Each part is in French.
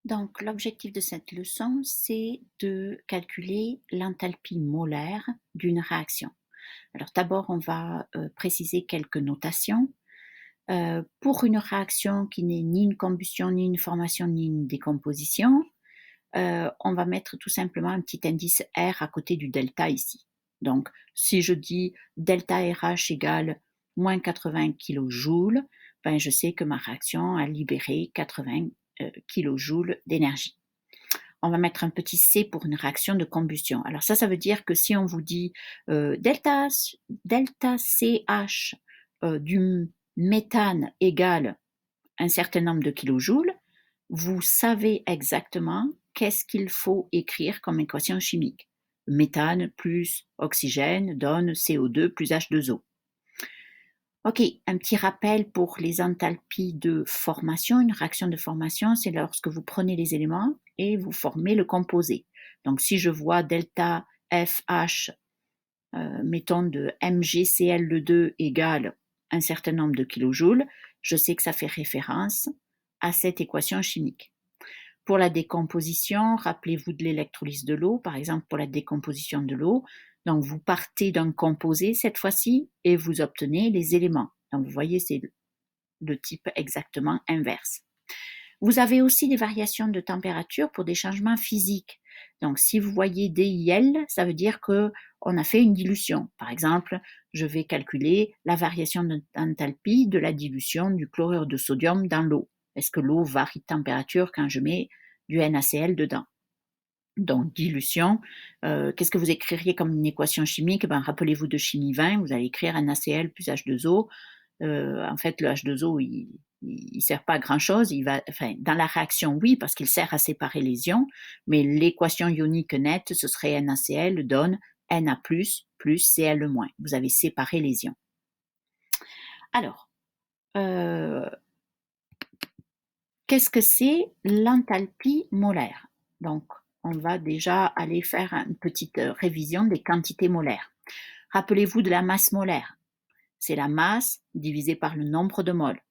Donc, l'objectif de cette leçon, c'est de calculer l'enthalpie molaire d'une réaction. Alors, d'abord, on va préciser quelques notations. Pour une réaction qui n'est ni une combustion, ni une formation, ni une décomposition, on va mettre tout simplement un petit indice R à côté du delta ici. Donc, si je dis delta RH égale moins 80 kJ, ben, je sais que ma réaction a libéré 80 kJ d'énergie. On va mettre un petit C pour une réaction de combustion. Alors ça veut dire que si on vous dit delta CH du méthane égale un certain nombre de kilojoules, vous savez exactement qu'est-ce qu'il faut écrire comme équation chimique. Méthane plus oxygène donne CO2 plus H2O. Ok, un petit rappel pour les enthalpies de formation. Une réaction de formation, c'est lorsque vous prenez les éléments et vous formez le composé. Donc si je vois delta FH, mettons de MgCl2 égale un certain nombre de kilojoules, je sais que ça fait référence à cette équation chimique. Pour la décomposition, rappelez-vous de l'électrolyse de l'eau, par exemple pour la décomposition de l'eau. Donc vous partez d'un composé cette fois-ci et vous obtenez les éléments. Donc vous voyez, c'est le type exactement inverse. Vous avez aussi des variations de température pour des changements physiques. Donc si vous voyez DIL, ça veut dire qu'on a fait une dilution. Par exemple, je vais calculer la variation d'enthalpie de la dilution du chlorure de sodium dans l'eau. Est-ce que l'eau varie de température quand je mets du NaCl dedans? Donc, dilution, qu'est-ce que vous écririez comme une équation chimique? Ben, rappelez-vous de chimie 20, vous allez écrire NaCl plus H2O. En fait, le H2O, il ne sert pas à grand-chose. Enfin, dans la réaction, oui, parce qu'il sert à séparer les ions, mais l'équation ionique nette, ce serait NaCl donne Na+, plus Cl-. Vous avez séparé les ions. Alors, qu'est-ce que c'est l'enthalpie molaire? Donc, on va déjà aller faire une petite révision des quantités molaires. Rappelez-vous de la masse molaire. C'est la masse divisée par le nombre de moles.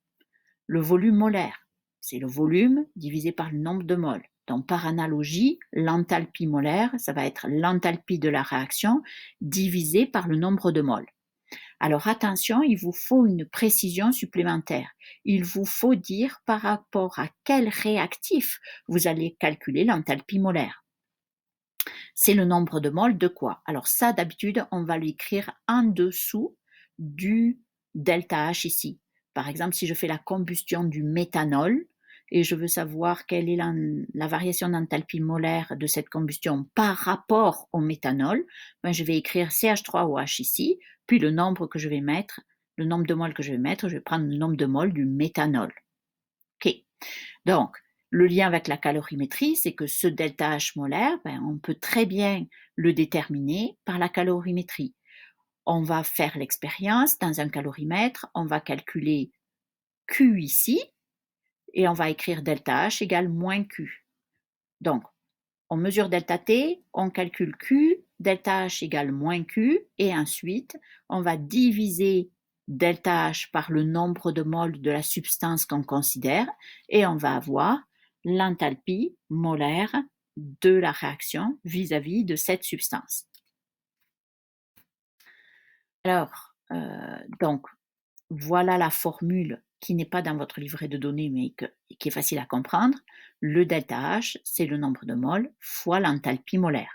Le volume molaire, c'est le volume divisé par le nombre de moles. Donc, par analogie, l'enthalpie molaire, ça va être l'enthalpie de la réaction divisée par le nombre de moles. Alors attention, il vous faut une précision supplémentaire. Il vous faut dire par rapport à quel réactif vous allez calculer l'enthalpie molaire. C'est le nombre de moles de quoi? Alors ça, d'habitude, on va l'écrire en dessous du delta H ici. Par exemple, si je fais la combustion du méthanol et je veux savoir quelle est la variation d'enthalpie molaire de cette combustion par rapport au méthanol, ben je vais écrire CH3OH ici, puis le nombre que je vais mettre, le nombre de moles que je vais mettre, je vais prendre le nombre de moles du méthanol. OK. Donc, le lien avec la calorimétrie, c'est que ce delta H molaire, ben, on peut très bien le déterminer par la calorimétrie. On va faire l'expérience dans un calorimètre, on va calculer Q ici, et on va écrire delta H égale moins Q. Donc, on mesure delta T, on calcule Q, delta H égale moins Q, et ensuite, on va diviser delta H par le nombre de moles de la substance qu'on considère, et on va avoir l'enthalpie molaire de la réaction vis-à-vis de cette substance. Alors, donc, voilà la formule qui n'est pas dans votre livret de données, mais qui est facile à comprendre. Le delta H, c'est le nombre de moles fois l'enthalpie molaire.